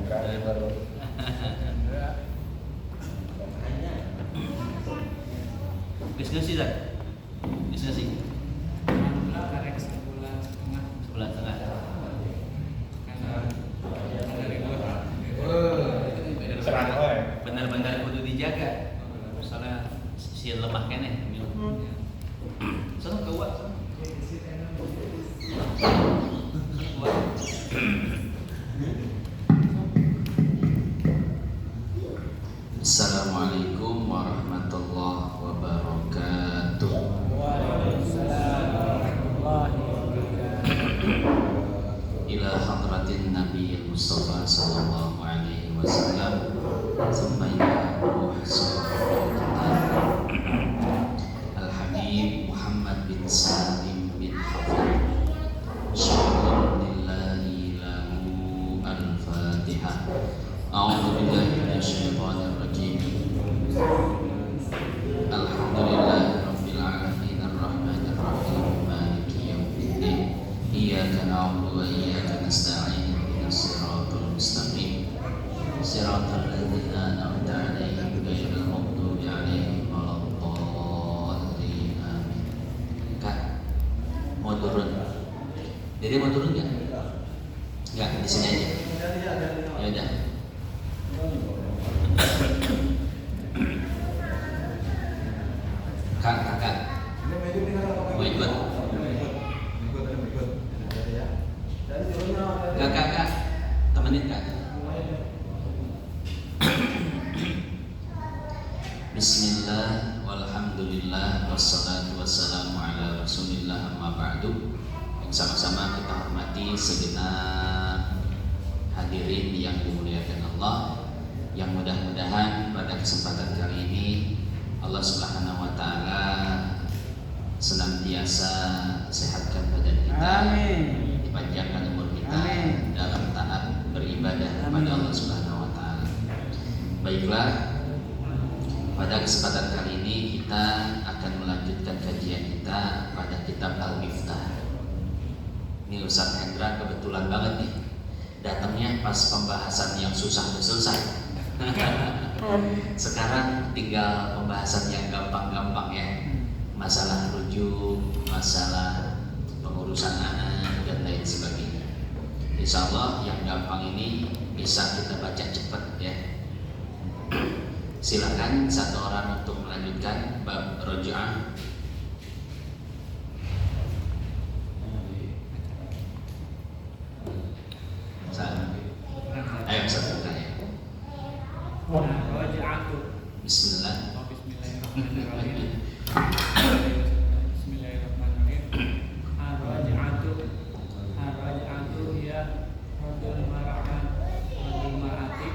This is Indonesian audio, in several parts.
Terakhir baru. Diskusi tak? Diskusi. Alhamdulillah karek sebulan setengah. Sebulan setengah. Serang wae. Benar-benar kudu dijaga. Soalnya si lemah keneh. Soalnya kuat. Assalamualaikum warahmatullahi wabarakatuh. Waalaikumsalam warahmatullahi wabarakatuh. Ila hadratin Nabi Mustafa sallallahu alaihi wasallam. Sampainya ruh sahih Al-Habib Muhammad bin Salim bin Hafid. Syukur lillahi lahu al-Fatihah. A'udzu billahi minasyaitonir rajim. Alhamdulillahi rabbil alamin arrahmanir rahim maliki yaumiddin. Iyyaka na'budu wa iyyaka nasta'in ihdinas siratal mustaqim. Siratal ladzina an'amta 'alaihim ghairil maghdubi 'alaihim waladdallin. Amin. Kak, mau turun? Jadi mau turun enggak? Enggak, di sini aja. Ya udah. Kakak mau ikut? Kakak temenin kak. Bismillah walhamdulillah wassalatu wassalamu ala rasulillah amma ba'du. Sama-sama kita hormati segenap hadirin yang dimuliakan Allah, yang mudah-mudahan pada kesempatan kali ini Allah Subhanahu wa taala senantiasa sehatkan badan kita. Amin. Dipanjangkan umur kita. Amin. Dalam taat beribadah kepada Allah Subhanahu wa taala. Baiklah, pada kesempatan kali ini kita akan melanjutkan kajian kita pada kitab Al-Miftah. Ini Ustaz Hendra kebetulan banget nih, datangnya pas pembahasan yang susah udah selesai. Sekarang tinggal pembahasan yang gampang-gampang ya. Masalah rujuk, masalah pengurusan anak dan lain sebagainya. Insya Allah yang gampang ini bisa kita baca cepat ya. Silakan satu orang untuk melanjutkan bab roja'ah. Ayo satu kali. Raja'atu. Bismillah. Bismillahirrahmanirrahim. Bismillahirrahmanirrahim. Ar-raj'atu ya radul mar'ati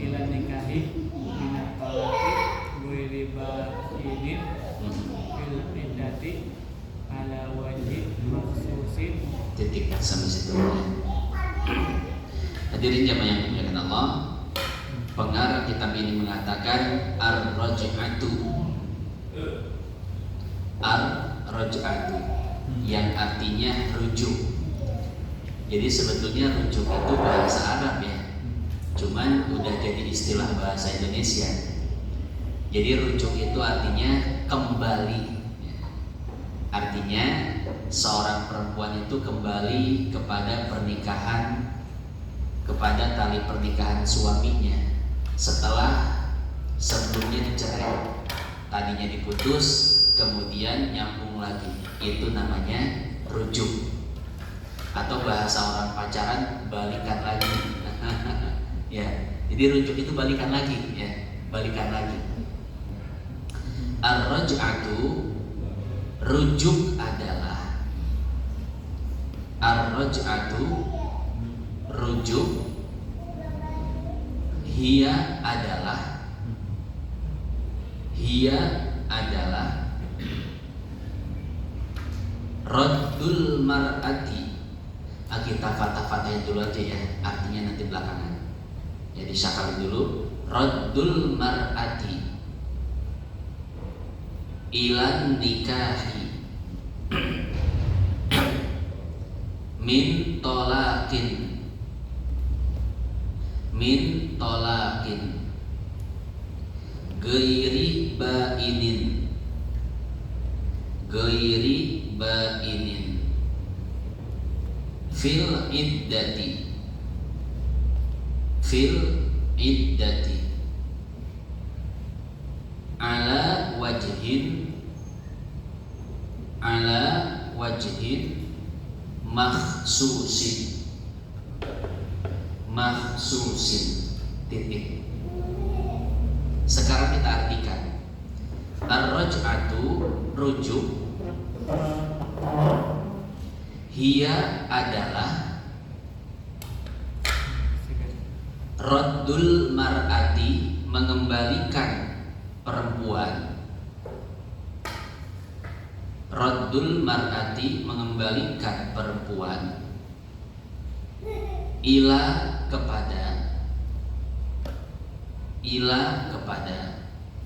ila nikahi minat talaqi ghairi ba'inin fil iddati ala wajib maksusin. Titik sampai situ. Hadirin jamaah yang dimuliakan Allah, pengarang kitab ini mengatakan ar-raj'atu. Ar-raj'atu yang artinya rujuk. Jadi sebetulnya rujuk itu bahasa Arab ya, cuman udah jadi istilah bahasa Indonesia. Jadi rujuk itu artinya kembali. Artinya seorang perempuan itu kembali kepada pernikahan, kepada tali pernikahan suaminya setelah sebelumnya dicerai. Tadinya diputus, kemudian nyambung lagi. Itu namanya rujuk. Atau bahasa orang pacaran, balikan lagi. Ya, jadi rujuk itu balikan lagi ya, balikan lagi. Ar-raj'atu, rujuk adalah, ar-raj'atu rujuk, hiya adalah raddul mar'ati. Kita fatah-fatahin dulu aja ya, artinya nanti belakangan. Jadi syakal dulu, raddul mar'ati ilan nikahi min tolaqin, min tolaqin, ghairi bainin, ghairi bainin, fil iddati, fil iddati, ala wajhin, ala wajhin makhsusin, makhsusin, titik. Sekarang kita artikan. Ar-raj'atu, rujuk, hiya adalah raddul mar'ati, mengembalikan perempuan, raddul mar'ati, mengembalikan perempuan, ila kepada, ila kepada,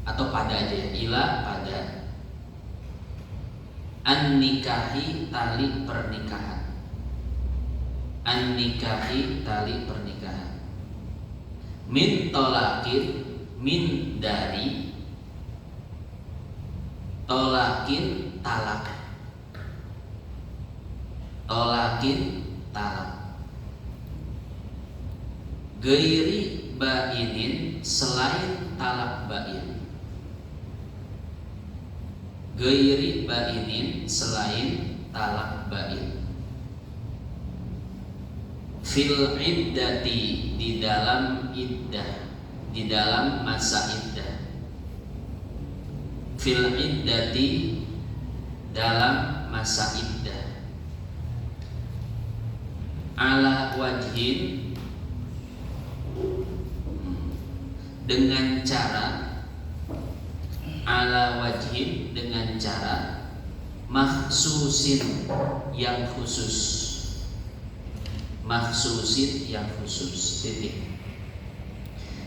atau pada aja ya, ila pada, an-nikahi, tali pernikahan, an-nikahi, tali pernikahan, min tolaqin, min dari, tolaqin talak, tolaqin talak, ghairi bainin, selain talak bain, ghairi bainin, selain talak bain, fil iddati, di dalam iddah, di dalam masa iddah, fil iddati, dalam masa iddah, ala wajhin, dengan cara, ala wajhin, dengan cara, makhsusin, yang khusus, makhsusin, yang khusus, titik.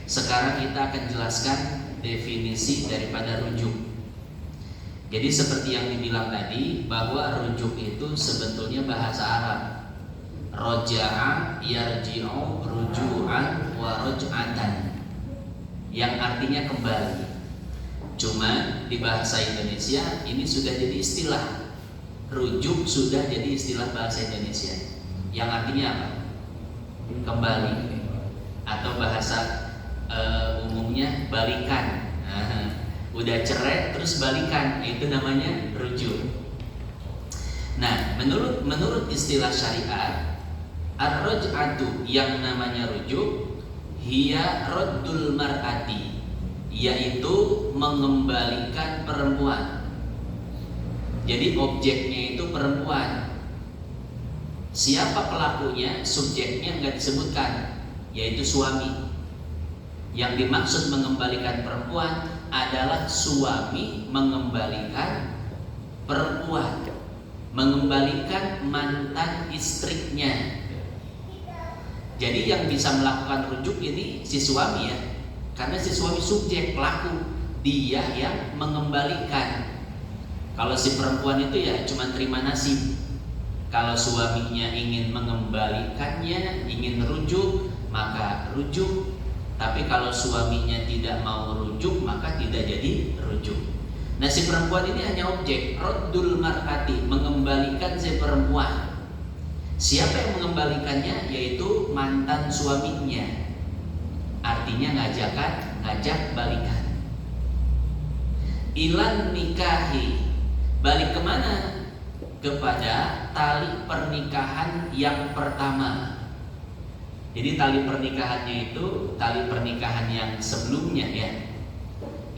Sekarang kita akan jelaskan definisi daripada rujuk. Jadi seperti yang dibilang tadi, bahwa rujuk itu sebetulnya bahasa Arab. Roja'a yarji'u ruju'an wa roj'atan, yang artinya kembali. Cuma di bahasa Indonesia ini sudah jadi istilah. Rujuk sudah jadi istilah bahasa Indonesia, yang artinya apa? Kembali. Atau bahasa umumnya balikan. Udah cerai terus balikan, itu namanya rujuk. Nah, menurut istilah syariat, ar-raj'atu, yang namanya rujuk, hiya raddul mar'ati, yaitu mengembalikan perempuan. Jadi objeknya itu perempuan. Siapa pelakunya, subjeknya nggak disebutkan, yaitu suami. Yang dimaksud mengembalikan perempuan adalah suami mengembalikan perempuan, mengembalikan mantan istrinya. Jadi yang bisa melakukan rujuk ini si suami ya, karena si suami subjek, pelaku, dia yang mengembalikan. Kalau si perempuan itu ya cuma terima nasib. Kalau suaminya ingin mengembalikannya, ingin rujuk, maka rujuk. Tapi kalau suaminya tidak mau rujuk, maka tidak jadi rujuk. Nah, si perempuan ini hanya objek, raddul mar'ati, mengembalikan si perempuan. Siapa yang mengembalikannya? Yaitu mantan suaminya. Artinya ngajak balikan. Ilan nikahi, balik kemana? Kepada tali pernikahan yang pertama. Jadi tali pernikahannya itu tali pernikahan yang sebelumnya ya.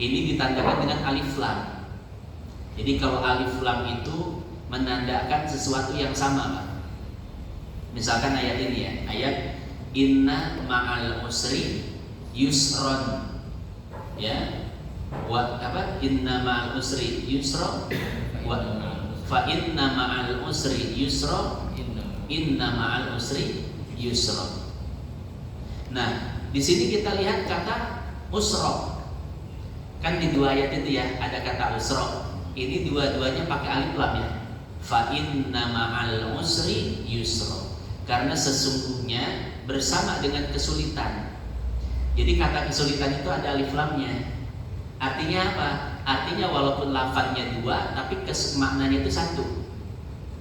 Ini ditandakan dengan alif lam. Jadi kalau alif lam itu menandakan sesuatu yang sama, Pak. Misalkan ayat ini ya, ayat inna ma'al usri yusron, ya, wa apa? Inna ma'al usri yusra, wa fa inna ma'al usri yusra, inna ma'al usri yusra. Nah, di sini kita lihat kata usra. Kan di dua ayat itu ya ada kata usra. Ini dua-duanya pakai alif lam ya. Fa inna ma'al usri yusra. Karena sesungguhnya bersama dengan kesulitan. Jadi kata kesulitan itu ada alif lamnya. Artinya apa? Artinya walaupun lafadznya dua, tapi maknanya itu satu.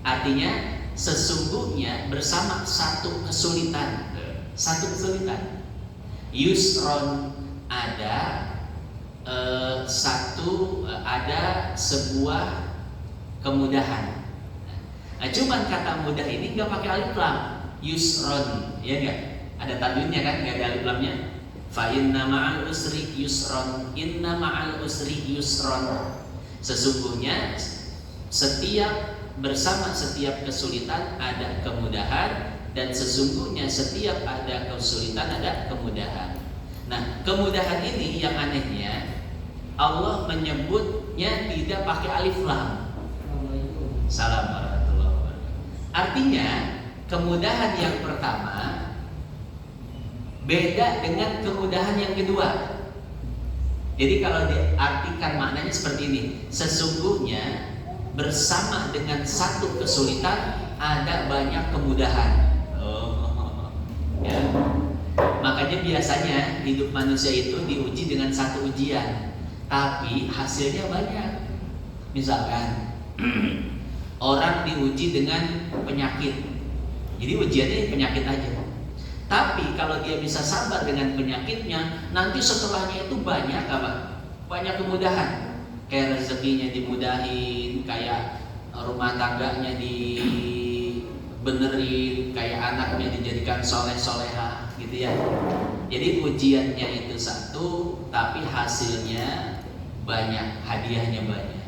Artinya sesungguhnya bersama satu kesulitan. Satu kesulitan. Yusron ada ada sebuah kemudahan. Nah, cuman kata mudah ini nggak pakai alif lam. Yusron, ya nggak? Ada tanwinnya kan? Nggak ada alif lamnya. Fa inna ma'al usri yusron, inna ma'al usri yusron. Sesungguhnya bersama setiap kesulitan ada kemudahan, dan sesungguhnya setiap ada kesulitan ada kemudahan. Nah, kemudahan ini yang anehnya Allah menyebutnya tidak pakai alif lam. Salam warahmatullahi wabarakatuh. Artinya kemudahan yang pertama beda dengan kemudahan yang kedua. Jadi kalau diartikan maknanya seperti ini, sesungguhnya bersama dengan satu kesulitan ada banyak kemudahan. Ya. Makanya biasanya hidup manusia itu diuji dengan satu ujian, tapi hasilnya banyak. Misalkan orang diuji dengan penyakit, jadi ujiannya penyakit aja. Tapi kalau dia bisa sabar dengan penyakitnya, nanti setelahnya itu banyak apa? Banyak kemudahan. Kayak rezekinya dimudahin, kayak rumah tangganya dibenerin, kayak anaknya dijadikan soleh-soleha, gitu ya. Jadi ujiannya itu satu, tapi hasilnya banyak, hadiahnya banyak.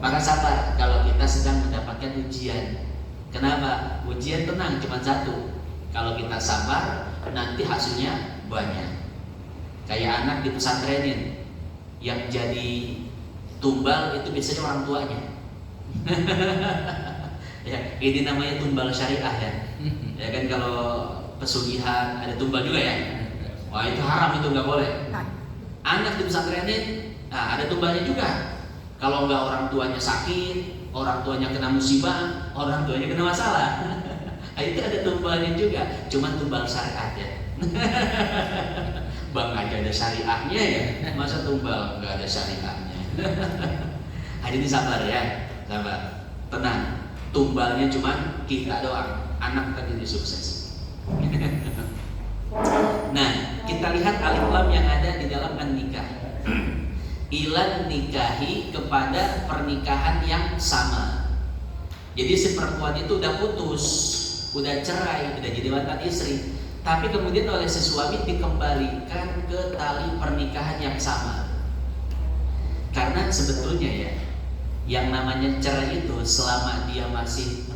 Maka sabar kalau kita sedang mendapatkan ujian. Kenapa? Ujian tenang cuma satu. Kalau kita sabar, nanti hasilnya banyak. Kayak anak di pesantrenin, yang jadi tumbal itu biasanya orang tuanya. Ya, ini namanya tumbal syariah ya. Ya kan, kalau pesugihan ada tumbal juga ya. Wah, itu haram, itu nggak boleh. Anak di pesantrenin, nah ada tumbalnya juga. Kalau nggak orang tuanya sakit, orang tuanya kena musibah, orang tuanya kena masalah. Nah, itu ada tumbalnya juga, cuman tumbal syariat ya. Bang aja ada syariahnya ya, masa tumbal nggak ada syariahnya? Jadi sabar ya, sabar, tenang. Tumbalnya cuman kita doang, anak kan jadi sukses. Nah, kita lihat alif lam yang ada di dalam an-nikah. Ilan nikahi, kepada pernikahan yang sama. Jadi si perempuan itu udah putus, udah cerai, udah jadi mantan istri, tapi kemudian oleh si suami dikembalikan ke tali pernikahan yang sama. Karena sebetulnya ya, yang namanya cerai itu selama dia masih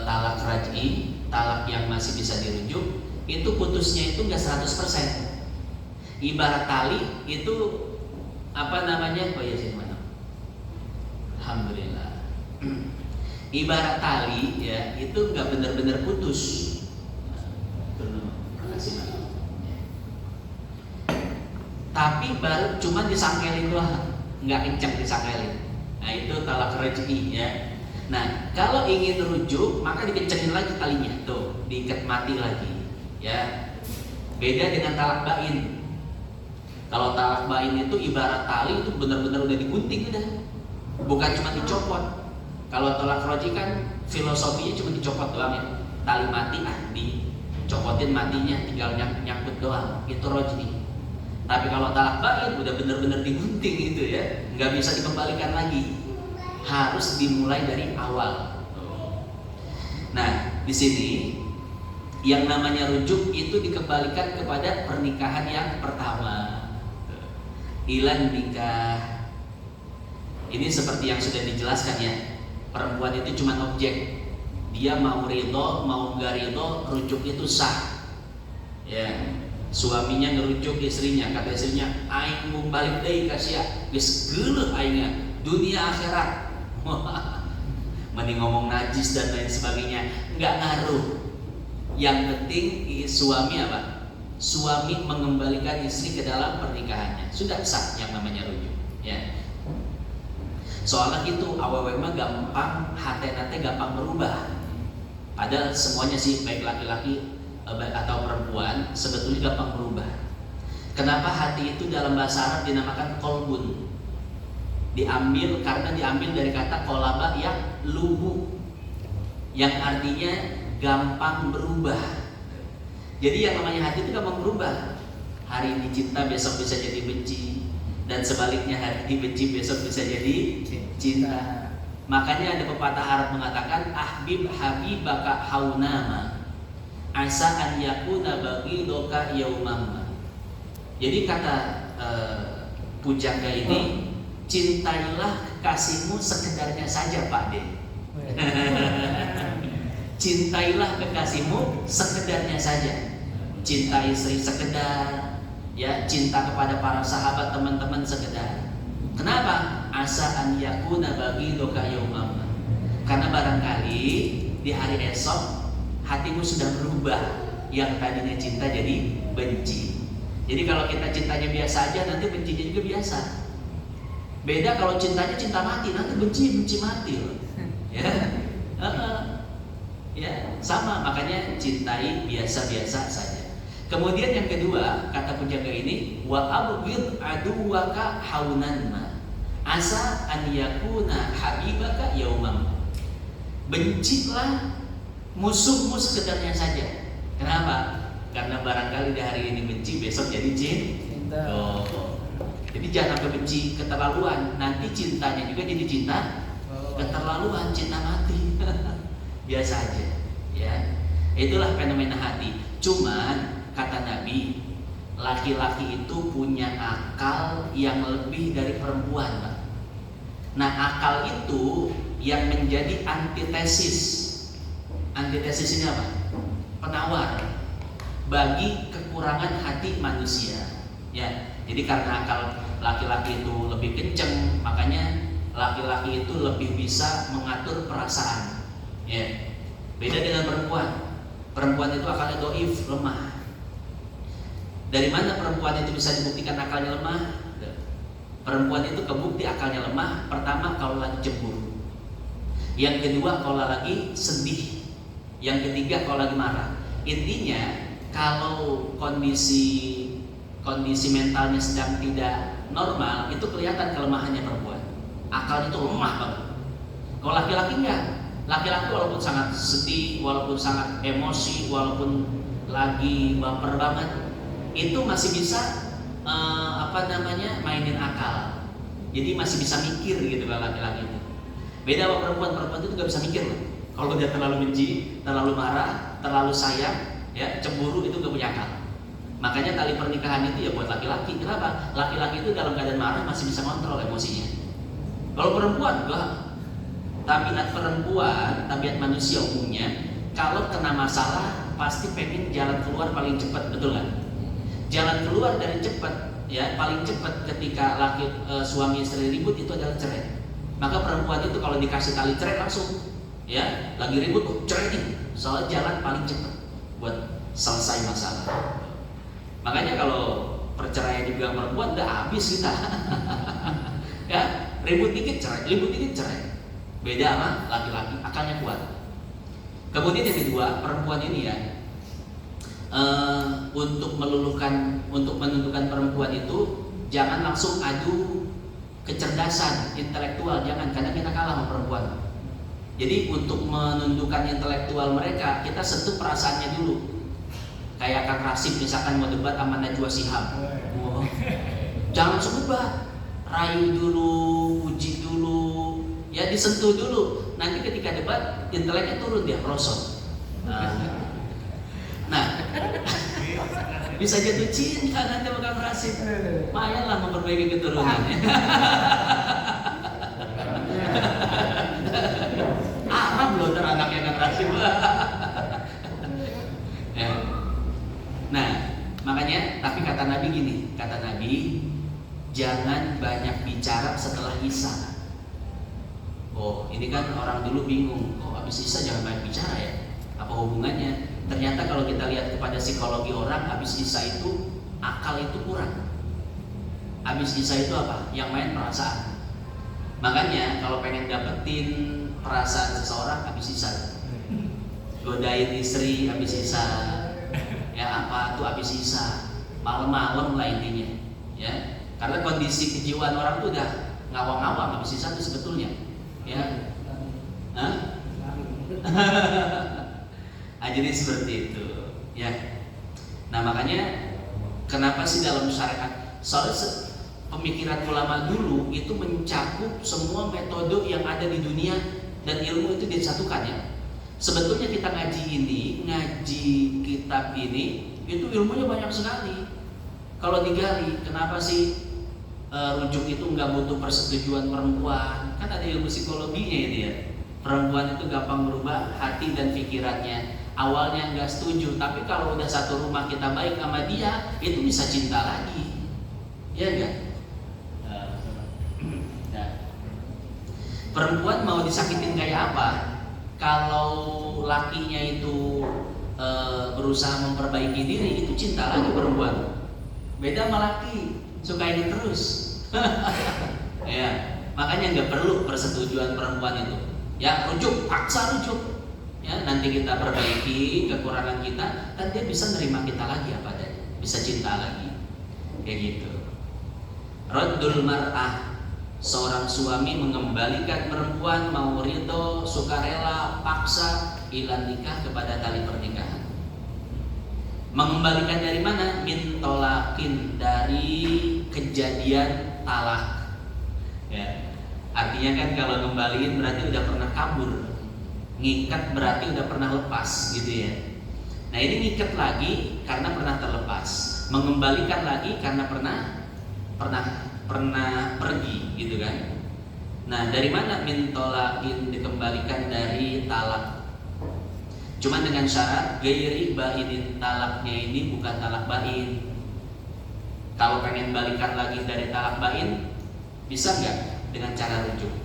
talak raj'i, talak yang masih bisa dirujuk, itu putusnya itu enggak 100%. Ibarat tali itu apa namanya? Oh ya sih, mana? Alhamdulillah. Ibarat tali ya, itu enggak benar-benar putus. Tapi baru cuma disangkelin doang, nggak kencang disangkelin. Nah, itu talak raj'i ya. Nah, kalau ingin rujuk maka dikencengin lagi talinya, tuh diikat mati lagi ya. Beda dengan talak bain. Kalau talak bain itu ibarat tali itu benar-benar udah digunting, udah, bukan cuma dicopot. Kalau talak raj'i kan filosofinya cuma dicopot doang ya, tali mati dicopotin matinya, tinggal nyangkut doang, itu raj'i. Tapi kalau talak bain udah benar-benar digunting itu ya, nggak bisa dikembalikan lagi, harus dimulai dari awal. Nah, di sini yang namanya rujuk itu dikembalikan kepada pernikahan yang pertama. Ilan nikah. Ini seperti yang sudah dijelaskan ya. Perempuan itu cuma objek. Dia mau ridho, mau nggak ridho, rujuk itu sah. Ya. Suaminya ngerujuk istrinya, kata istrinya, aing mau balik deui ka sia, geus geuleuh aingna, dunia akhirat. Mending ngomong najis dan lain sebagainya, enggak ngaruh. Yang penting suami apa? Suami mengembalikan istri ke dalam pernikahannya. Sudah sah yang namanya rujuk, ya. Soalnya itu awewe mah gampang, hatena teh gampang berubah. Padahal semuanya sih baik laki-laki atau perempuan sebetulnya gampang berubah. Kenapa hati itu dalam bahasa Arab dinamakan kolbun? Diambil dari kata kolaba yang lubu, yang artinya gampang berubah. Jadi yang namanya hati itu gampang berubah. Hari ini cinta, besok bisa jadi benci, dan sebaliknya hari ini benci, besok bisa jadi cinta. Makanya ada pepatah Arab mengatakan ahbib habibaka haunama asa an yakuna bagidoka yaumama. Jadi kata pujangga ini, cintailah kekasihmu sekedarnya saja Pak De. Cintailah kekasihmu sekedarnya saja. Cinta istri sekedar, ya, cinta kepada para sahabat, teman-teman sekedar. Kenapa? Asa an yakuna bagidoka yaumama. Karena barangkali di hari esok hatimu sudah berubah, yang tadinya cinta jadi benci. Jadi kalau kita cintanya biasa aja, nanti bencinya juga biasa. Beda kalau cintanya cinta mati, nanti benci mati loh. Ya, ya sama. Makanya cintai biasa-biasa saja. Kemudian yang kedua, kata penjaga ini, wa abghid aduwaka haunan ma asa an yakuna habibaka yaumam. Bencilah musuhmu sekedarnya saja. Kenapa? Karena barangkali di hari ini benci, besok jadi cinta. Jadi jangan sampai benci keterlaluan, nanti cintanya juga jadi cinta keterlaluan, cinta mati. Biasa aja, ya. Itulah fenomena hati. Cuman kata Nabi, laki-laki itu punya akal yang lebih dari perempuan, Pak. Nah, akal itu yang menjadi antitesis. Antitesis ini apa? Penawar bagi kekurangan hati manusia. Ya, jadi karena akal laki-laki itu lebih kenceng, makanya laki-laki itu lebih bisa mengatur perasaan. Ya, beda dengan perempuan. Perempuan itu akalnya doif, lemah. Dari mana perempuan itu bisa dibuktikan akalnya lemah? Perempuan itu kebukti akalnya lemah. Pertama, kalau lagi cemburu. Yang kedua, kalau lagi sedih. Yang ketiga, kalau lagi marah. Intinya, kalau kondisi mentalnya sedang tidak normal, itu kelihatan kelemahannya perempuan. Akalnya itu lemah banget. Kalau laki-laki enggak. Laki-laki walaupun sangat sedih, walaupun sangat emosi, walaupun lagi baper banget, itu masih bisa mainin akal. Jadi masih bisa mikir gitu kalau laki-laki itu. Beda sama perempuan itu nggak bisa mikir loh. Kalau dia terlalu benci, terlalu marah, terlalu sayang, ya cemburu, itu gak punya akal. Makanya tali pernikahan itu ya buat laki-laki. Kenapa? Laki-laki itu dalam keadaan marah masih bisa kontrol emosinya. Kalau perempuan enggak. Tabiat perempuan, tabiat manusia umumnya, kalau kena masalah pasti pengen jalan keluar paling cepat, betul kan? Jalan keluar dari cepat, ya paling cepat ketika suami istri ribut itu adalah cerai. Maka perempuan itu kalau dikasih tali cerai langsung, ya lagi ribut, cerai nih. Soalnya jalan paling cepat buat selesai masalah. Makanya kalau perceraian dibilang perempuan udah habis kita. Ya, ribut dikit cerai. Beda sama laki-laki, akalnya kuat. Kemudian yang kedua, perempuan ini ya, untuk menentukan perempuan itu jangan langsung adu kecerdasan intelektual, jangan, karena kita kalah sama perempuan. Jadi untuk menentukan intelektual mereka, kita sentuh perasaannya dulu. Kayak Kang Rasif misalkan mau debat sama Najwa Shihab, wow. Jangan sedebat, rayu dulu, uji dulu, ya disentuh dulu. Nanti ketika debat, inteleknya turun, dia merosot. Nah, bisa jatuh cinta nanti sama Kang Rasif. Lumayanlah memperbaiki keturunannya. Arab loh teranaknya Kang Rasif. Ya. Nah, makanya, tapi kata Nabi gini, jangan banyak bicara setelah Isya. Oh, ini kan orang dulu bingung, habis Isya jangan banyak bicara ya, apa hubungannya? Ternyata kalau kita lihat kepada psikologi orang, habis Isya itu akal itu kurang. Habis Isya itu apa? Yang main perasaan. Makanya kalau pengen dapetin perasaan seseorang, habis Isya godain istri habis isa, ya apa tuh habis isa, malam-malam lah intinya, ya. Karena kondisi kejiwaan orang tuh udah ngawang-ngawang habis isa tuh sebetulnya, ya. Hah? Jadi seperti itu, ya. Nah makanya kenapa sih dalam syariat? Soalnya pemikiran ulama dulu itu mencakup semua metode yang ada di dunia dan ilmu itu disatukan, ya. Sebetulnya kita ngaji kitab ini itu ilmunya banyak sekali. Kalau digali, kenapa sih rujuk itu nggak butuh persetujuan perempuan? Kan ada ilmu psikologinya itu, ya. Perempuan itu gampang berubah hati dan pikirannya. Awalnya nggak setuju, tapi kalau udah satu rumah kita baik sama dia, itu bisa cinta lagi, ya enggak? Nah, perempuan mau disakitin kayak apa? Kalau lakinya itu berusaha memperbaiki diri, itu cinta lagi perempuan. Beda sama laki, suka ini terus. Ya, makanya nggak perlu persetujuan perempuan itu. Ya, rujuk, paksa rujuk. Ya, nanti kita perbaiki kekurangan kita, dan dia bisa nerima kita lagi apa adanya, bisa cinta lagi, kayak gitu. Raddul mar'ah, seorang suami mengembalikan perempuan mau ridho, sukarela, paksa, ilan nikah kepada tali pernikahan. Mengembalikan dari mana? Min tolakin, dari kejadian talak. Ya, artinya kan kalau ngembaliin berarti udah pernah kabur. Ngikat berarti udah pernah lepas, gitu ya. Nah ini ngikat lagi karena pernah terlepas, mengembalikan lagi karena pernah pergi, gitu kan. Nah dari mana mintolakin, dikembalikan dari talak. Cuma dengan syarat gairi bainin, talaknya ini bukan talak bain. Kalau pengen balikan lagi dari talak bain, bisa nggak dengan cara rujuk?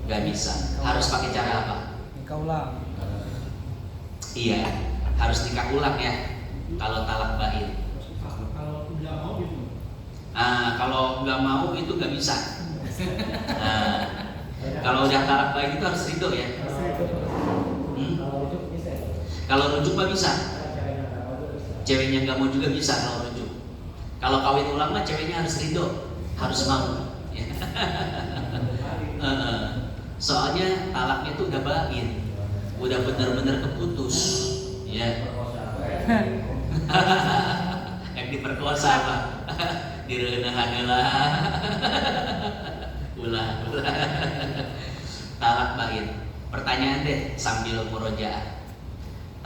Nggak bisa. Harus pakai cara apa? Nikah ulang. Iya, harus nikah ulang ya. Kalau talak bain. Kalau nggak mau gitu. Kalau nggak mau itu nggak bisa. Kalau udah talak bain itu harus ridho ya. Kalau rujuk mah bisa. Ceweknya nggak mau juga bisa kalau rujuk. Kalau kawin ulang mah ceweknya harus ridho, harus mau. Soalnya talaknya itu udah bain, udah benar-benar keputus, ya. Yang diperkosa apa? Direunahan heula. Ulah. Talak bain. Pertanyaan deh sambil murojaah.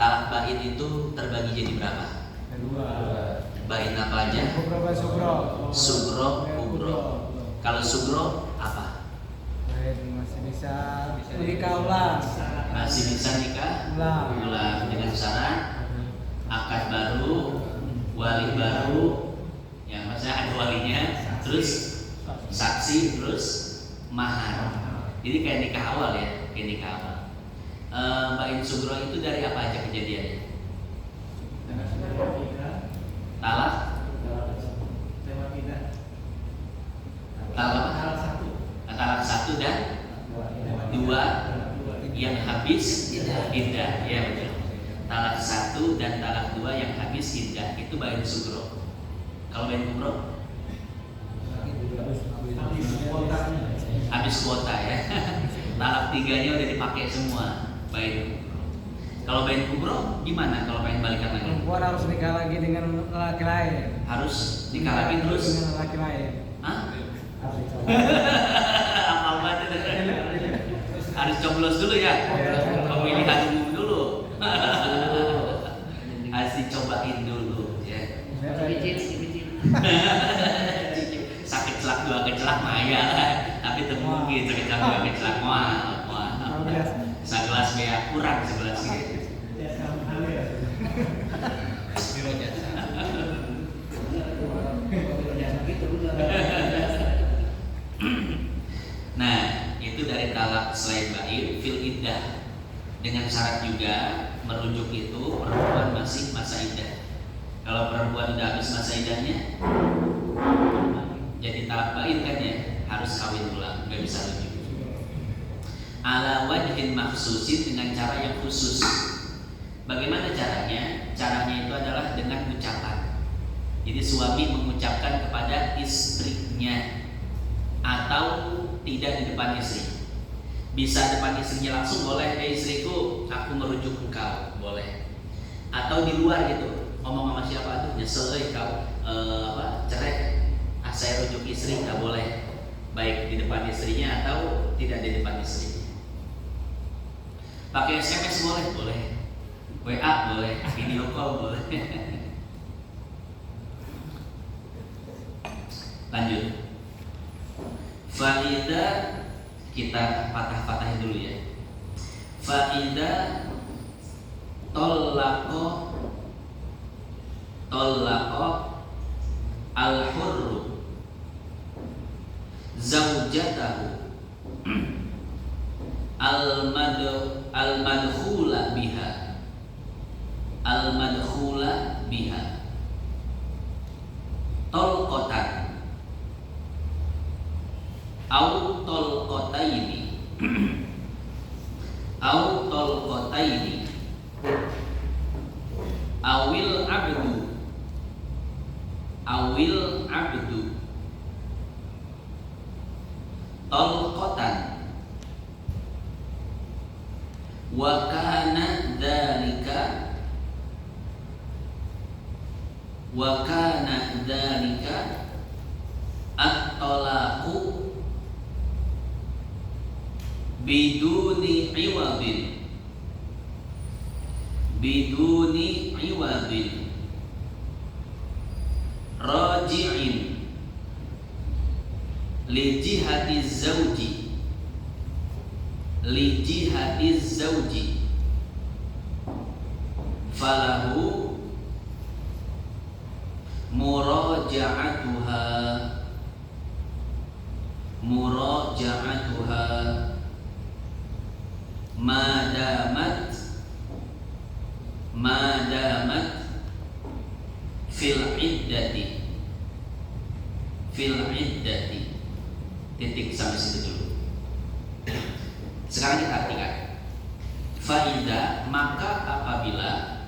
Talak bain itu terbagi jadi berapa? Kedua. Bain apa aja? Sugro, kubro. Kalau sugro apa? Masih bisa nikah ulang. Masih bisa nikah ulang dengan syarat akad baru, wali baru, ya maksudnya ada walinya, terus saksi, terus mahar. Jadi kayak nikah awal ya, kayak nikah awal. Bain sugro itu dari apa aja kejadiannya? Talak satu dan dua yang habis iddah, ya betul. Talak satu dan talak dua yang habis iddah itu bain sugro. Kalau bain kubro habis kuota ya. Talak tiganya udah dipakai semua, bain. Kalau bain kubro gimana? Kalau pengen balikan lagi? Perempuan harus nikah lagi dengan laki lain. Harus nikah lagi terus? Dengan laki lain. Hah? Apa banget itu? Harus coblos dulu ya. Pemilihan umum dulu. Harus dicobain dulu ya. Sakit celak dua kecelak maya, tapi mungkin sakit celak dua kecelak wah. Segelas bea kurang segelas gitu. Nah, itu dari talak selain bain fil iddah. Dengan syarat juga merujuk itu perempuan masih masa iddah. Kalau perempuan udah habis masa iddahnya, jadi talak bain kan ya, harus kawin ulang, nggak bisa rujuk. Ala wajhin maksusin, dengan cara yang khusus. Bagaimana caranya? Caranya itu adalah dengan ucapan. Jadi suami mengucapkan kepada istrinya atau tidak di depan istri. Bisa depan istrinya langsung boleh, istriku, aku merujuk engkau, boleh. Atau di luar gitu, ngomong sama siapa tuh, nyesel kau cerai, saya rujuk istri, nggak boleh. Baik di depan istrinya atau tidak di depan istrinya. Pakai SMS boleh, boleh. WA boleh, video call boleh. Lanjut. Faida kita patah-patahin dulu ya. Faida tolako al-hurru zaujatahu al-madkhula biha tolqatan au tolqataini awil abdu tolqatan wa kana dzalika at-talaqu biduni iwadin raji'in li jihati zawji falahu muraja'atuha madamat fil iddati titik sampai situ dulu. Sekarang kita artikan. Faida, maka apabila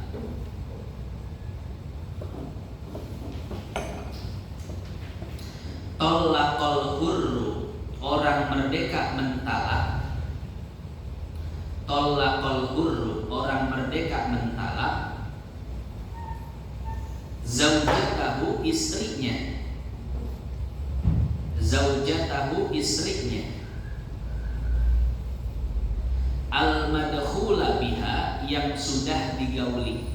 tolakol hurru, orang merdeka mentalak. Tolakol hurru, orang merdeka mentalak. Zaujatahu, istrinya. Al-madkhula biha, yang sudah digauli.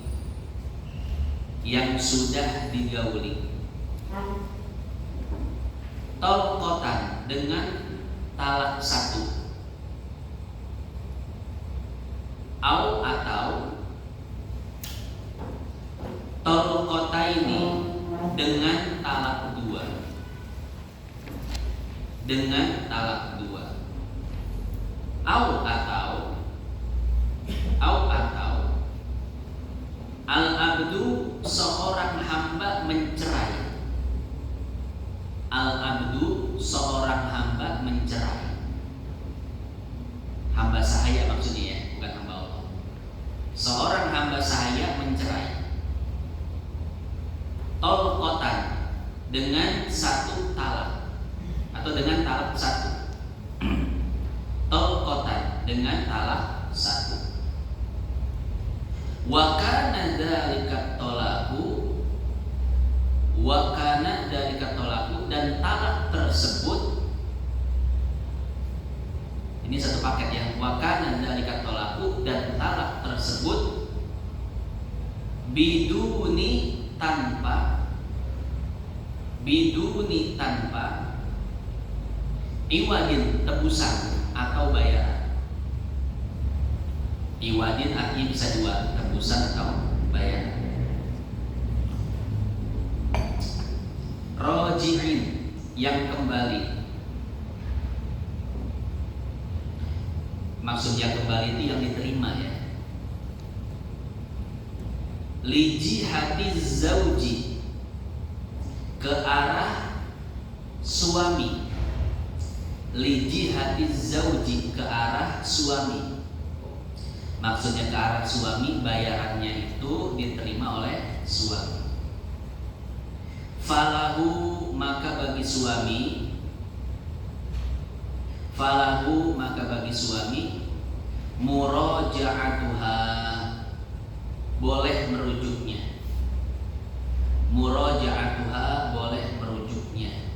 Tolqatan, dengan talak satu. Atau tolqataini, dengan talak dua. Atau al-abdu, seorang hamba mencerai. Hamba sahaya maksudnya ya, bukan hamba Allah. Seorang hamba sahaya mencerai. Tolqatan, dengan satu talak atau dengan talak satu. Tolqatan, dengan talak satu. Wa kana dzalika tolaku, dan talak tersebut, ini satu paket ya. Wa kana dzalika tolaku, dan talak tersebut biduni tanpa iwadin, tebusan atau bayaran. Iwadin artinya bisa dua, tebusan atau bayaran. Raji'in, yang kembali. Maksud yang kembali itu yang diterima ya. Li jihati zauji, ke arah suami. Li jihati zauji, ke arah suami. Maksudnya ke arah suami, bayarannya itu diterima oleh suami. Falahu maka bagi suami, falahu maka bagi suami, muraja'atuha boleh merujuknya. Muraja'atuha boleh merujuknya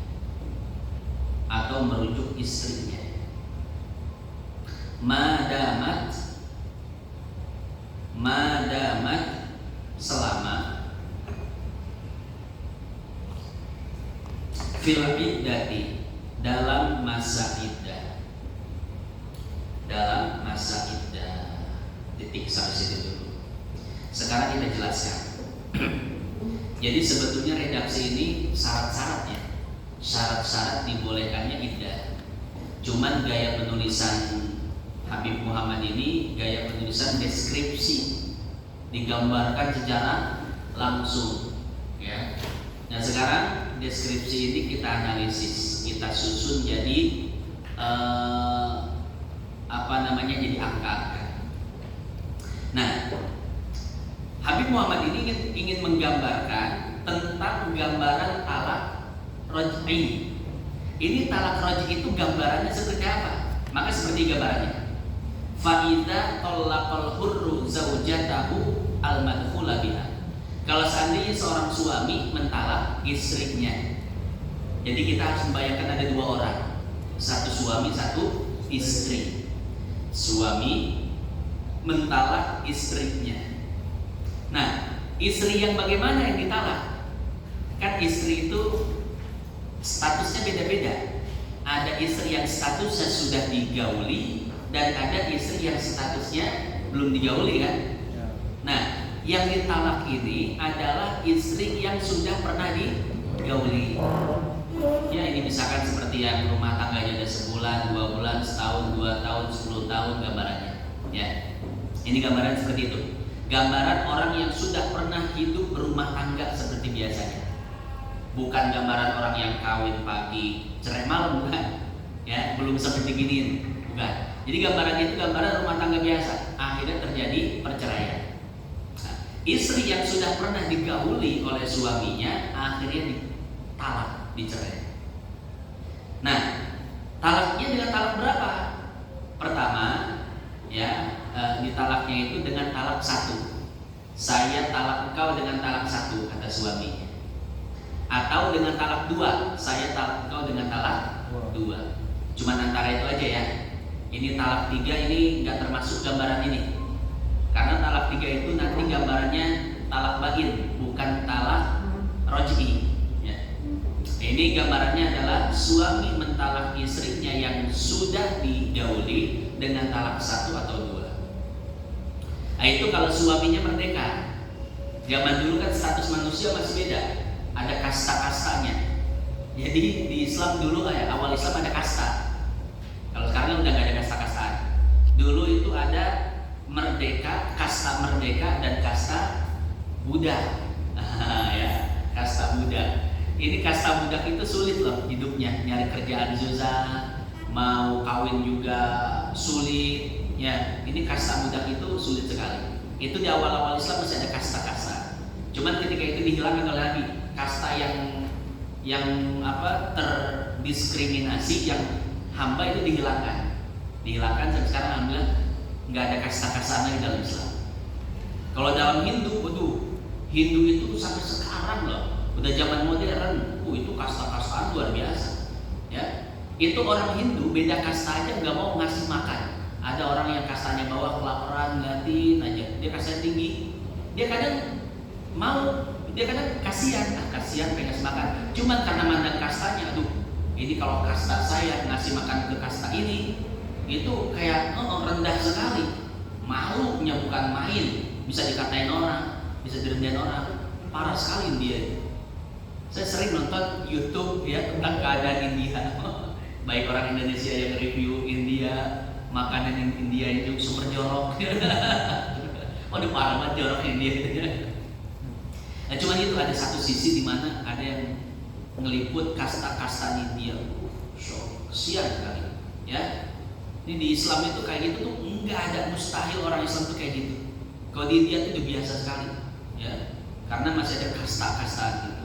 atau merujuk istrinya. Madamat selama fil iddati dalam masa iddah. Dalam masa iddah. Titik sampai situ dulu. Sekarang kita jelaskan. Jadi sebetulnya redaksi ini syarat-syaratnya, syarat-syarat dibolehkannya iddah. Cuman gaya penulisan Habib Muhammad ini gaya penulisan deskripsi, digambarkan secara langsung, ya. Nah sekarang deskripsi ini kita analisis, kita susun jadi jadi angka. Nah, Habib Muhammad ini ingin menggambarkan tentang gambaran talak raj'i. Ini talak raj'i itu gambarannya seperti apa? Maka seperti gambarannya. Fa'idha tallaqal hurru zaujatahu al-madkhula biha. Kalau seandainya seorang suami mentalak istrinya, jadi kita harus membayangkan ada dua orang, satu suami, satu istri. Suami mentalak istrinya. Nah, istri yang bagaimana yang ditalak? Kan istri itu statusnya beda-beda. Ada istri yang statusnya sudah digauli dan ada istri yang statusnya belum digauli kan? Nah, yang ditalak ini adalah istri yang sudah pernah digauli. Ya, ini misalkan seperti yang rumah tangganya ada sebulan, 2 bulan, setahun, 2 tahun, 10 tahun gambarannya. Ya, ini gambaran seperti itu. Gambaran orang yang sudah pernah hidup berumah tangga seperti biasanya. Bukan gambaran orang yang kawin pagi, cerai malam, bukan. Ya, belum seperti gini, bukan. Jadi gambarannya itu gambaran rumah tangga biasa. Akhirnya terjadi perceraian. Nah, istri yang sudah pernah digauli oleh suaminya akhirnya ditalak, dicerai. Nah, talaknya dengan talak berapa? Pertama, ya, ditalaknya itu dengan talak 1. Saya talak engkau dengan talak 1, kata suaminya. Atau dengan talak 2, saya talak engkau dengan talak 2. Cuman antara itu aja ya. Ini talak 3 ini nggak termasuk gambaran ini. Karena talak 3 itu nanti gambarannya talak bain, bukan talak roj'i. Ya. Ini gambarannya adalah suami mentalak istrinya yang sudah digauli dengan talak 1 atau 2. Nah, itu kalau suaminya merdeka. Zaman dulu kan status manusia masih beda. Ada kasta-kastanya. Jadi di Islam dulu awal Islam ada kasta. Kalau sekarang udah nggak ada kasta-kastaan. Dulu itu ada merdeka, kasta merdeka dan kasta budak. Ya, kasta budak. Ini kasta budak itu sulit loh hidupnya, nyari kerjaan susah, mau kawin juga sulit. Ya, ini kasta budak itu sulit sekali. Itu di awal-awal Islam masih ada kasta-kasta. Cuman ketika itu dihilangkan oleh Nabi, kasta yang terdiskriminasi, yang hamba itu dihilangkan sampai sekarang alhamdulillah nggak ada kasta-kasta lagi dalam Islam. Kalau dalam Hindu, Hindu itu sampai sekarang loh, udah zaman modern, itu kasta-kastaan luar biasa. Ya, itu orang Hindu beda kasta aja nggak mau ngasih makan. Ada orang yang kastanya bawah kelaparan, gantiin aja. Dia kastanya tinggi, dia kadang mau, dia kadang kasihan pengen ngasih makan. Cuman karena mandang kastanya, ini kalau kasta saya ngasih makan ke kasta ini, itu kayak rendah sekali. Malunya bukan main, bisa dikatain orang, bisa direndahin orang. Parah sekali dia. Saya sering nonton YouTube ya tentang keadaan India. Baik orang Indonesia yang review India, makanan India itu super jorok. Waduh, parah banget jorok India. Nah, cuman itu ada satu sisi di mana ada yang ngeliput kasta-kasta India. Kesian sekali, ya. Ini di Islam itu kayak gitu tuh nggak ada, mustahil orang Islam tuh kayak gitu. Kalau di India tuh udah biasa sekali, ya, karena masih ada kasta-kasta gitu.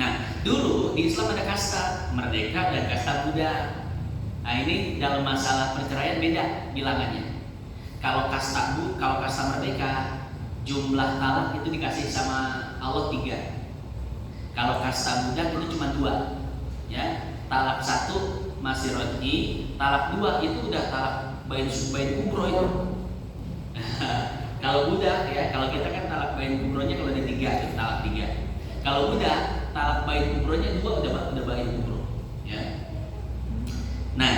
Nah, dulu di Islam ada kasta merdeka dan kasta budak. Nah, ini dalam masalah perceraian beda bilangannya. Kalau kasta merdeka, jumlah talak itu dikasih sama Allah 3. Kalau kasta budak itu cuma 2, ya. Talak 1 masih roj'i, talak 2 itu udah talak bain kubro itu. Kalau budak, ya, kalau kita kan talak bain kubronya kalau ada 3, itu talak 3. Kalau budak, talak bain kubronya 2 udah bain kubro, ya. Nah,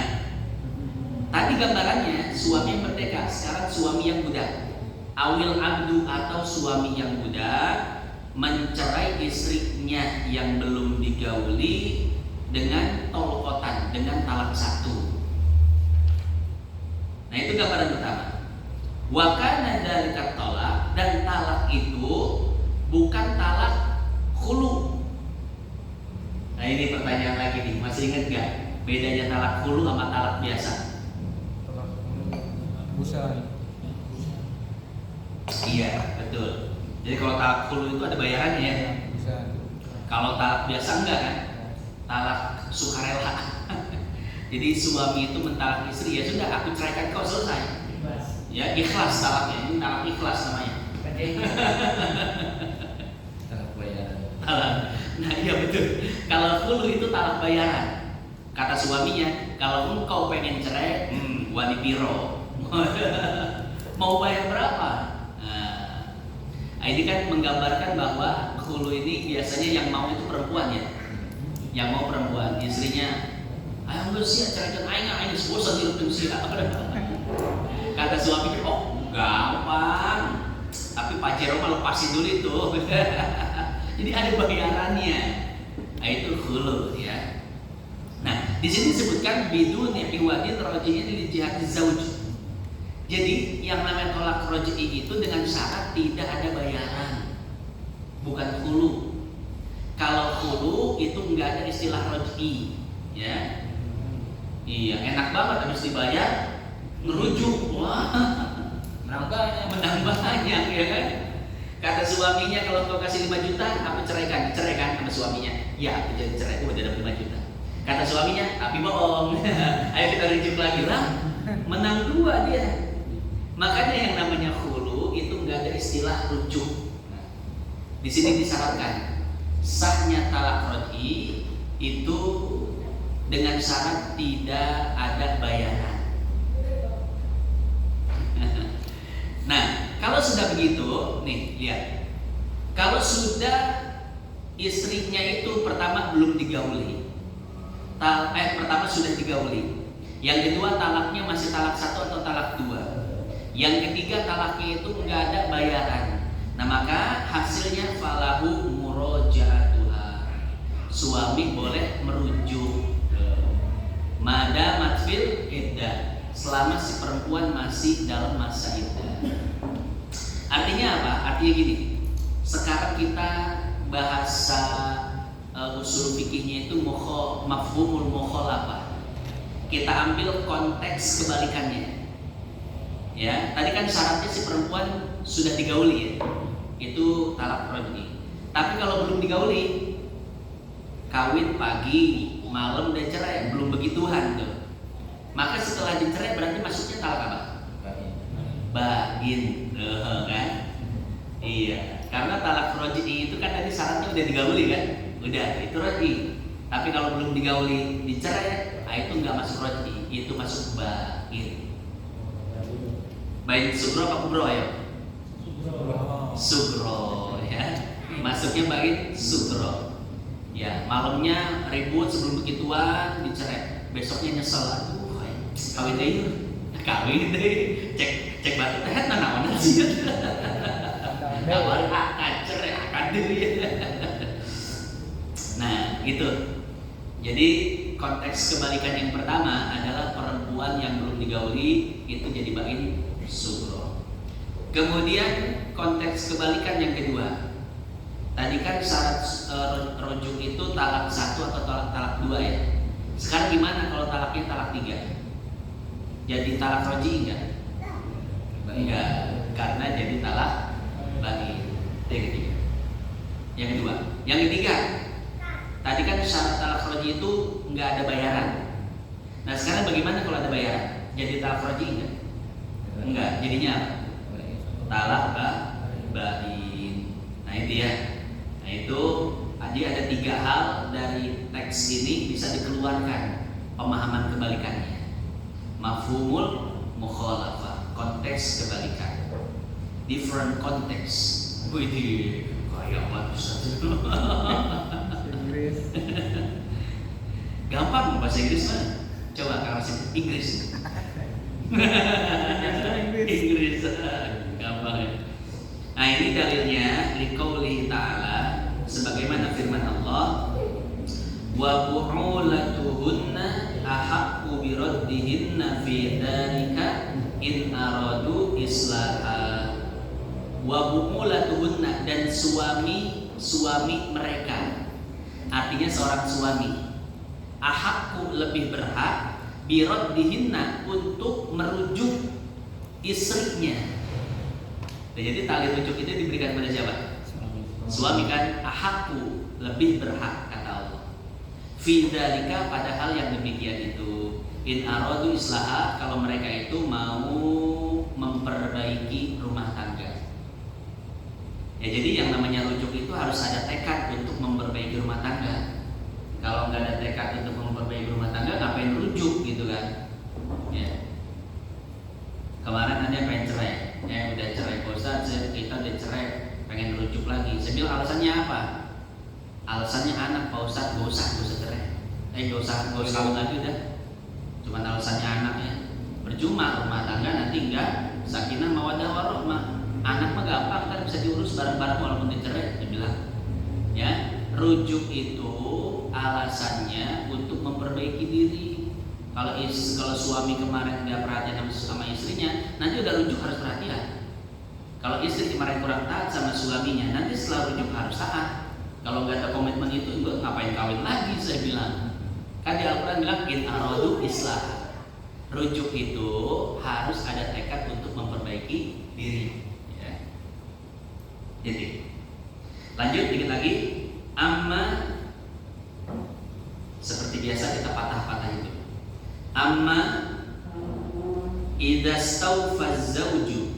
tadi gambarannya suami yang merdeka, sekarang suami yang budak. Awil abdu atau suami yang budak mencerai istrinya yang belum digauli dengan tolkotan, dengan talak 1. Nah, itu gambaran pertama. Wa kana dzalika talak, dan talak itu bukan talak khulu. Nah, ini pertanyaan lagi nih, masih ingat gak bedanya talak khulu sama talak biasa? Busan. Iya, betul. Jadi kalau talak khulu itu ada bayarannya ya. Busan. Kalau talak biasa enggak kan? Talak sukarela. Jadi suami itu mentalak istri, ya sudah aku ceraikan kau, selesai. Ya, ikhlas talaknya, ini talak ikhlas namanya. Talak bayaran. Talak. Nah, iya betul. Kalau khulu itu talak bayaran. Kata suaminya, kalau engkau pengen cerai, wani piro. Mau bayar berapa? Nah, ini kan menggambarkan bahwa khulu ini biasanya yang mau itu perempuan ya. Yang mau perempuan, istrinya, ayo enggak sih ceraikan aing bosan hidup dengan sia. Kata suaminya, oh gampang, tapi Pak Jero mah lepasin dulu itu. Jadi ada bayarannya. Nah, itu khulu ya. Nah, di sini disebutkan bidun iwadin roji'in li jihati zauj. Jadi yang namanya tolak roji'i itu dengan syarat tidak ada bayaran, bukan khulu. Kalau khulu itu enggak ada istilah roji'i, ya. Iya, enak banget habis dibayar, ngerujuk, wah, menang banyak, ya kan? Kata suaminya, kalau kau kasih 5 juta, aku ceraikan sama suaminya. Ya, aku jadi cerai, udah dapat 5 juta. Kata suaminya, tapi bohong. Ayo kita rujuk lagi lah. Menang 2 dia. Makanya yang namanya khulu itu nggak ada istilah rujuk. Di sini disyaratkan sahnya talak roj'i itu dengan syarat tidak ada bayaran. Nah, kalau sudah begitu, nih lihat. Kalau sudah istrinya itu pertama belum digauli, pertama sudah digauli, yang kedua talaknya masih talak 1 atau talak 2, yang ketiga talaknya itu nggak ada bayaran. Nah, maka hasilnya falahu muroja'atuha, suami boleh merujuk mada matfil iddah, selama si perempuan masih dalam masa iddah. Artinya apa? Artinya gini, sekarang kita bahasa usul fikihnya itu mafhumul mukhalafah. Kita ambil konteks kebalikannya. Ya, tadi kan syaratnya si perempuan sudah digauli ya, itu talak roj'i. Tapi kalau belum digauli, kawin pagi, malam dan cerai, belum begituan tuh. Maka setelah dicerai berarti masuknya talak apa? Bain, kan? Iya, karena talak roj'i itu kan tadi syaratnya udah digauli kan? Udah, itu roj'i. Tapi kalau belum digauli, dicerai, itu nggak masuk roj'i, itu masuk bain. Bain sugro apa kubro ayo? Sugro ya. Masuknya bain sugro. Ya, malamnya ribut sebelum begituan dicerai. Besoknya nyesel, aduh, kawin deh. Cek batu teh naon sih. Kawan akan cerai akan deui. Nah, gitu. Jadi konteks kebalikan yang pertama adalah perempuan yang belum digauli itu jadi bain sugro. Kemudian konteks kebalikan yang kedua, tadi kan syarat rujuk itu talak 1 atau talak 2 ya. Sekarang gimana kalau talaknya talak 3? jadi talak roji enggak? Enggak, karena jadi talak bain. Itu yang ketiga. Yang ketiga, tadi kan syarat talak roji itu enggak ada bayaran. Nah sekarang bagaimana kalau ada bayaran? Jadi talak roji enggak? Enggak, jadinya apa? Talak bain. Nah itu ya. Nah itu jadi ada 3 hal dari teks ini bisa dikeluarkan pemahaman kebalikannya. Mafhumul mukhalafah, konteks kebalikan, different context. Wih, kayak apa Ustaz? Inggris. Gampang bahasa Inggris mah. Coba kalau Inggris. Inggris gampang ya. Nah ini dalilnya liqaulihi ta'ala, sebagaimana firman Allah, wa bu'ulatuhunna ahaqqu biraddihinna fi dzalika in aradu islaha. Wa bu'ulatuhunna, dan suami mereka, artinya seorang suami, ahaqqu lebih berhak, biraddihinna untuk merujuk istrinya. Jadi tali rujuk itu diberikan pada siapa? Suami kan, ahaqqu lebih berhak kata Allah. Fi dzalika, pada hal yang demikian itu, in aradu islaha, kalau mereka itu mau memperbaiki rumah tangga. Ya jadi yang namanya rujuk itu harus ada tekad untuk memperbaiki rumah tangga. Kalau nggak ada tekad untuk memperbaiki rumah tangga, ngapain rujuk gitu kan? Ya. Kemarin ada yang pengen cerai, udah cerai Ustaz, kita udah cerai, pengen rujuk lagi. Saya bilang alasannya apa? Alasannya anak Pak Ustaz, gak usah cerai. Gak usah kawin lagi udah. Cuman alasannya anak ya. Percuma rumah tangga nanti enggak sakinah mawaddah warahmah. Anak mah gampang kan bisa diurus bareng-bareng walaupun dicerai, dia bilang. Ya, rujuk itu alasannya untuk memperbaiki diri. Kalau suami kemarin nggak perhatian sama istrinya, nanti udah rujuk harus perhatian. Kalau istri kemarin kurang taat sama suaminya, nanti setelah rujuk harus taat. Kalau nggak ada komitmen itu, enggak ngapain kawin lagi, saya bilang. Kan di Al-Quran bilang in aradu islah. Rujuk itu harus ada tekad untuk memperbaiki diri. Ya. Jadi lanjut dikit lagi. Amma, seperti biasa kita patah-patah itu. Amma idastawfaz zawju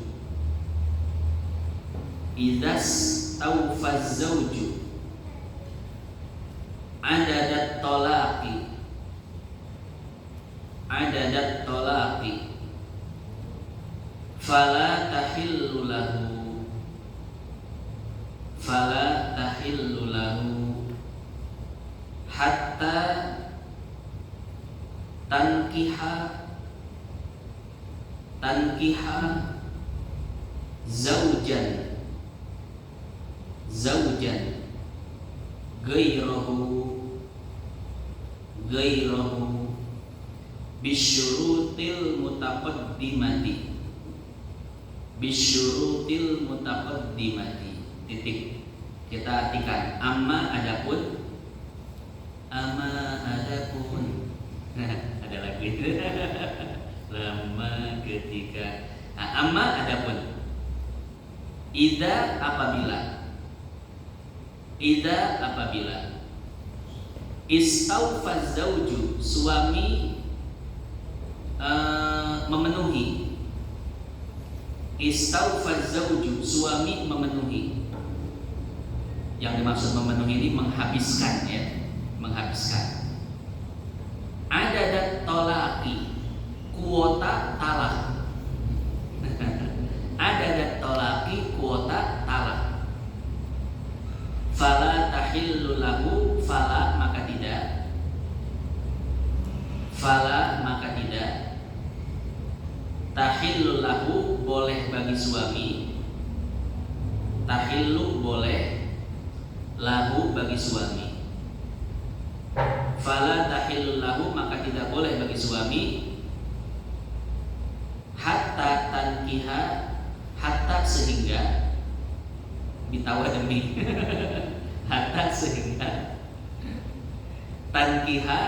adadat tolaqi fala tahillu lahu hatta tankiha zaujan gairahu bisyurutil mutaqaddimati. Titik. Kita artikan amma adapun ada lagu itu. Lama ketika amma adapun idza apabila istawfaz zauju, suami memenuhi. Istawfaz zauju, suami memenuhi. Yang dimaksud memenuhi ini menghabiskan ya, menghabiskan. Adadat tolaki, kuota talak. Adadat tolaki, kuota talak. Fala tahillu lahu, fala maka tidak. Tahillu lahu, boleh bagi suami. Tahillu boleh, lahu bagi suami. Fala tahillu lahu, maka tidak boleh bagi suami. Hatta tankiha, hatta sehingga, bitawa demi hatta sehingga tankiha,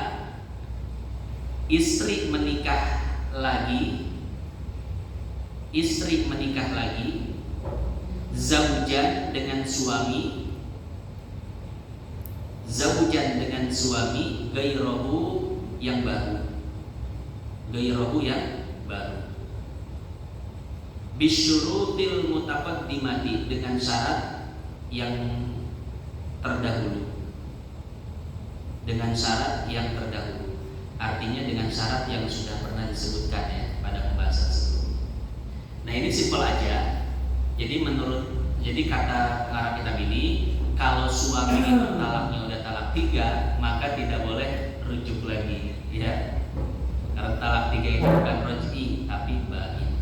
istri menikah lagi, istri menikah lagi, zaujan dengan suami, zaujan dengan suami, gairahu yang baru, gairahu yang baru, bisyurutil mutaqaddimati dengan syarat yang terdahulu, dengan syarat yang terdahulu, artinya dengan syarat yang sudah pernah disebutkan ya pada pembahasan sebelumnya. Nah ini simpel aja. Jadi kata Arab kitab ini, kalau suami itu talaknya udah talak 3, maka tidak boleh rujuk lagi, ya. Karena talak 3 itu bukan roj'i tapi bain.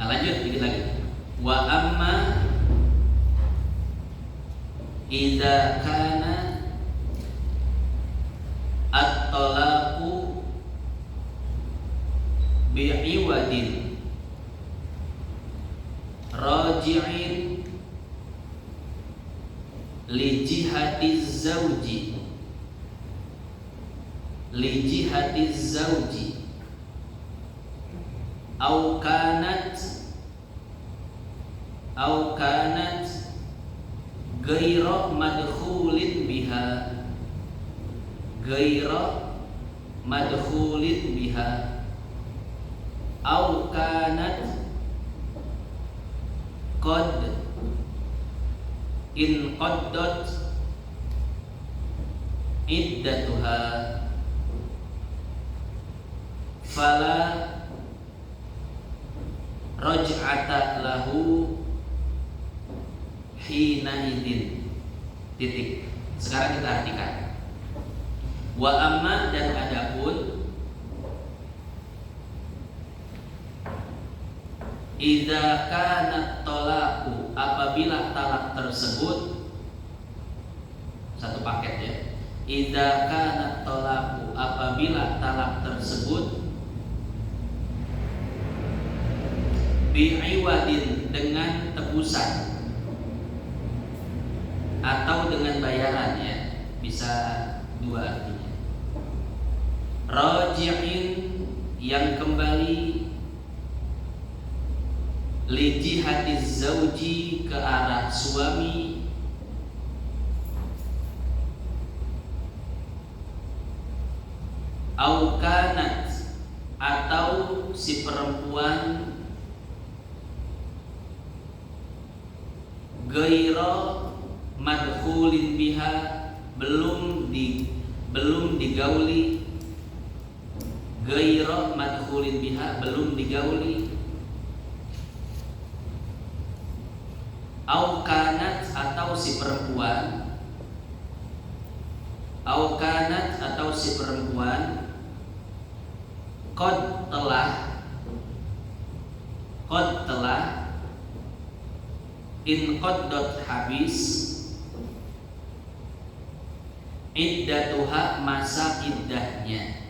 Nah lanjut dikit lagi. Wa amma idza kana at-talaqu bi'iwadin raji'in li jihatiz zawji au kanat ghaira madkhulin biha au kanat qad in qaddat iddatuha fala raj'ata lahu hina idin. Titik. Sekarang kita artikan. Wa amma dan adapun idza kana talaqu apabila talak tersebut, satu paket ya. Idza kana talaqu apabila talak tersebut bi'iwadin dengan tebusan atau dengan bayaran ya, bisa dua artinya. Raji'in yang kembali, li jihatiz zauji ke arah suami, au kanat atau si perempuan gaira madkhulin biha belum digauli, gaira madkhulin biha belum digauli, au kanat atau si perempuan, au kanat atau si perempuan qad telah in qaddat habis iddatuha masa iddahnya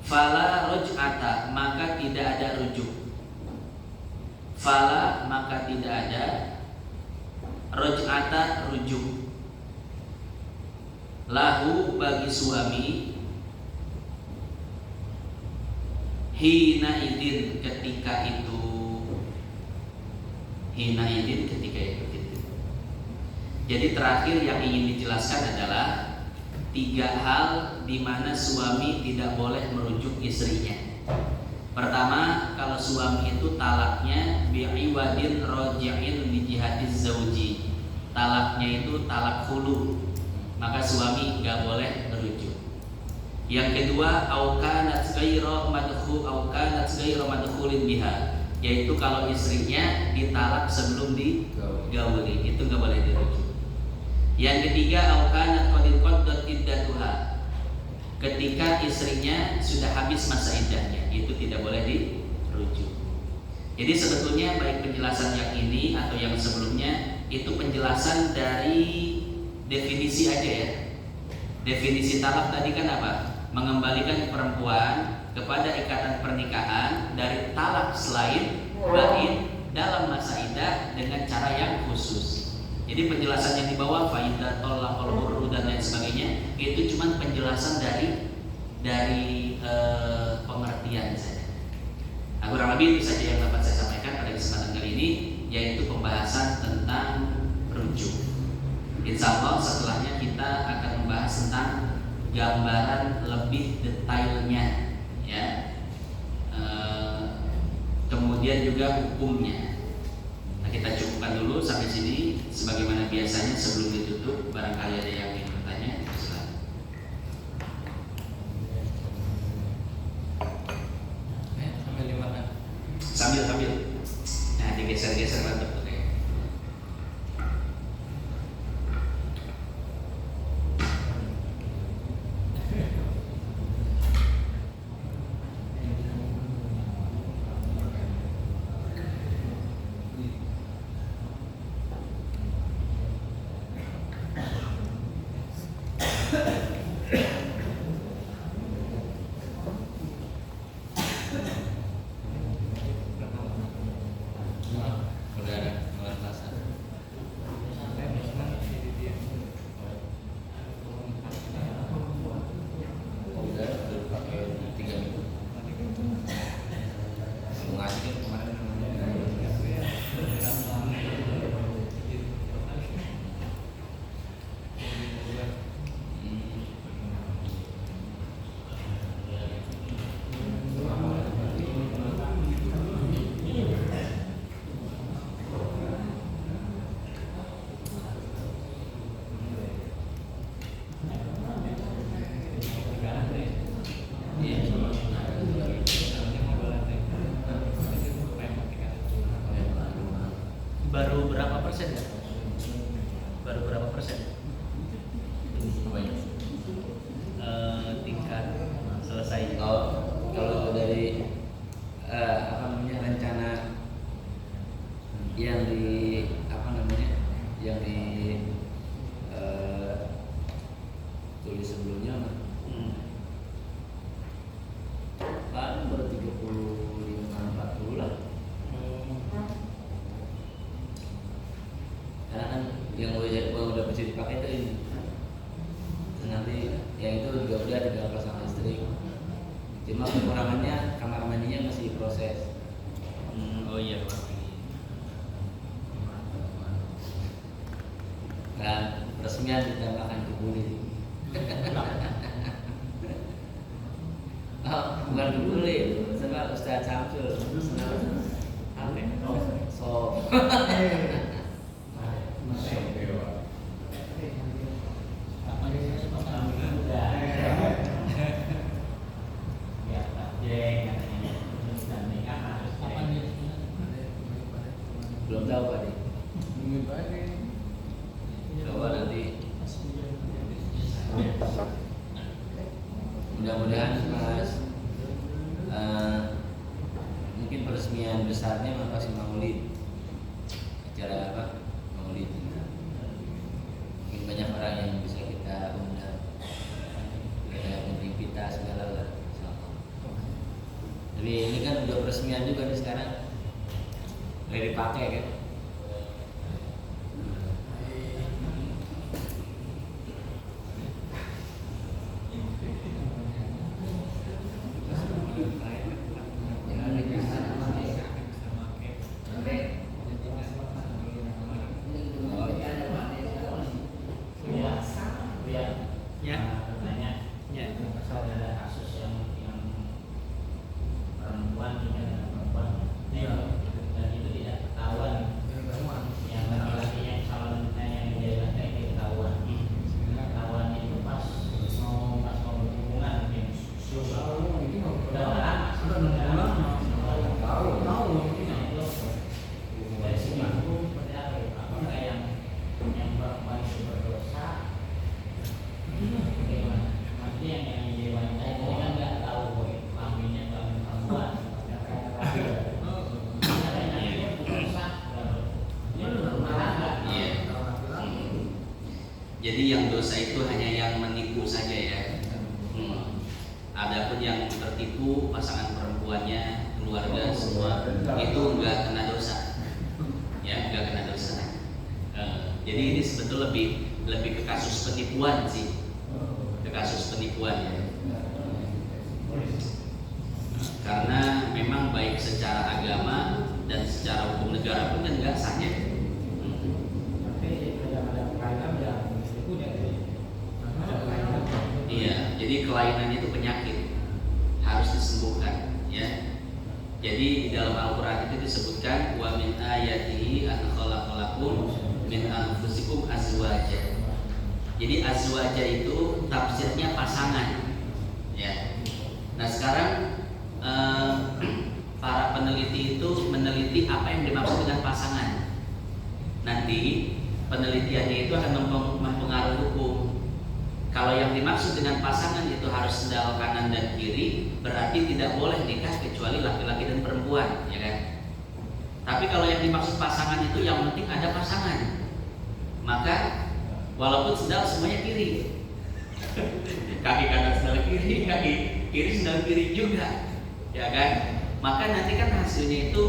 fala raj'ata maka tidak ada rujuk, fala maka tidak ada raj'ata rujuk lahu bagi suami hina idin ketika itu gitu. Jadi terakhir yang ingin dijelaskan adalah 3 hal di mana suami tidak boleh merujuk istrinya. Pertama, kalau suami itu talaknya bi'iwadin raji'in li jihatiz zauji, talaknya itu talak khulu, maka suami nggak boleh merujuk. Yang kedua, au kanat ghaira madkhulin biha, yaitu kalau istrinya ditalak sebelum digauli, itu nggak boleh dirujuk. Yang ketiga, au kanat qad qaddat iddatuha, ketika istrinya sudah habis masa iddahnya, itu tidak boleh dirujuk. Jadi sebetulnya baik penjelasan yang ini atau yang sebelumnya itu penjelasan dari definisi aja ya. Definisi talak tadi kan apa? Mengembalikan perempuan kepada ikatan pernikahan dari talak selain bain dalam masa iddah dengan cara yang khusus. Jadi penjelasan yang di bawah faidah tolakul hurru dan lain sebagainya itu cuma penjelasan dari pengertian saja. Nah, kurang lebih itu saja yang dapat saya sampaikan pada kesempatan kali ini, yaitu pembahasan tentang rujuk. Insya Allah setelahnya kita akan membahas tentang gambaran lebih detailnya, ya. Kemudian juga hukumnya. Nah, kita cukupkan dulu sampai sini. Sebagaimana biasanya sebelum ditutup, barangkali ada yang ingin bertanya, silakan. Sambil dimakan. Sambil. Nah, digeser-geser mantap tuh kayak. Baru berapa persen ya? Baru berapa persen? Tingkat selesai. Kalau dari rencana yang tulis sebelumnya paling baru 35-40 lah. Karena kan yang udah bisa dipakai itu ini. Dan nanti yang itu juga udah tinggal pasang listrik. Cuma kekurangannya kamar mandinya masih proses. Oh iya, Pak. Dan peresmian ditambahkan kebuli. Oh, bukan kebuli, sama Ustaz Samsul. So. Belum tahu Pak. Coba nanti. Mudah-mudahan pas mungkin peresmian besarnya pas Maulid. Acara apa? Maulid. Mungkin banyak orang yang bisa kita undang. Ya, mungkin kita segala lah. Tapi ini kan udah peresmian juga nih sekarang. Udah dipakai kan? Jadi yang dosa itu hanya yang menipu saja ya. Adapun yang tertipu pasangan perempuannya, keluarga semua itu enggak kena dosa. Ya, enggak kena dosa. Jadi ini sebetulnya lebih ke kasus penipuan sih, ke kasus penipuan ya. Karena memang baik secara agama dan secara hukum negara pun kan nggak sahnya. Iya, jadi kelainan itu penyakit, harus disembuhkan ya. Jadi di dalam Al-Quran itu disebutkan wa min ayatihi an khalaqalakum min anfusikum azwaja. Jadi azwaja itu tafsirnya pasangan ya. Nah sekarang para peneliti itu meneliti apa yang dimaksud dengan pasangan. Nanti penelitiannya itu akan mempengaruhi hukum. Kalau yang dimaksud dengan pasangan itu harus sendal kanan dan kiri, berarti tidak boleh nikah kecuali laki-laki dan perempuan, ya kan? Tapi kalau yang dimaksud pasangan itu yang penting ada pasangan, maka walaupun sendal semuanya kiri, kaki kanan sendal kiri, kaki kiri sendal kiri juga, ya kan? Maka nanti kan hasilnya itu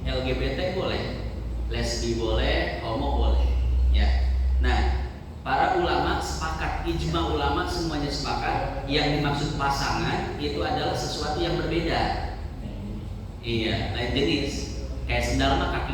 LGBT boleh, lesbi boleh, homo boleh, ya. Nah, para ulama sepakat, ijma ulama semuanya sepakat, yang dimaksud pasangan itu adalah sesuatu yang berbeda. Iya, lain jenis. Kayak sendal mah